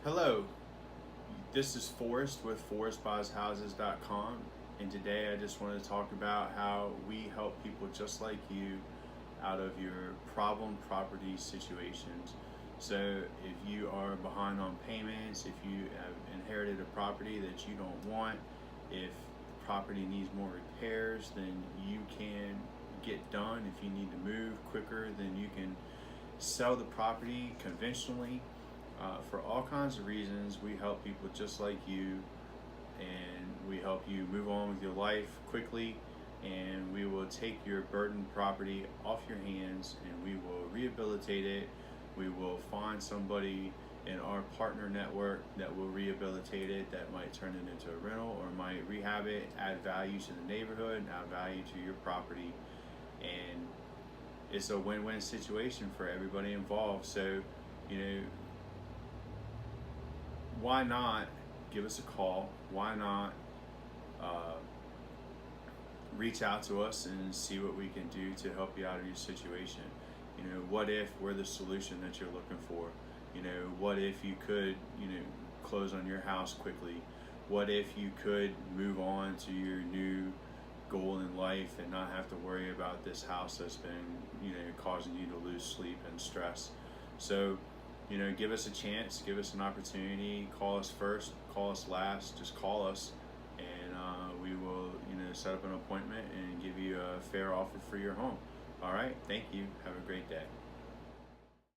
Hello, this is Forrest with ForrestBuysHouses.com, and today I just want to talk about how we help people just like you out of your problem property situations. So if you are behind on payments, if you have inherited a property that you don't want, if the property needs more repairs than you can get done, if you need to move quicker than you can sell the property conventionally, for all kinds of reasons, we help people just like you, and we help you move on with your life quickly, and we will take your burdened property off your hands and we will rehabilitate it. We will find somebody in our partner network that will rehabilitate it, that might turn it into a rental or might rehab it, add value to the neighborhood, add value to your property, and it's a win-win situation for everybody involved. So, you know, why not give us a call? Why not reach out to us and see what we can do to help you out of your situation? You know, what if we're the solution that you're looking for? You know, what if you could, close on your house quickly? What if you could move on to your new goal in life and not have to worry about this house that's been, causing you to lose sleep and stress? So, give us a chance, give us an opportunity. Call us first, call us last, just call us, and we will, set up an appointment and give you a fair offer for your home. All right, thank you. Have a great day.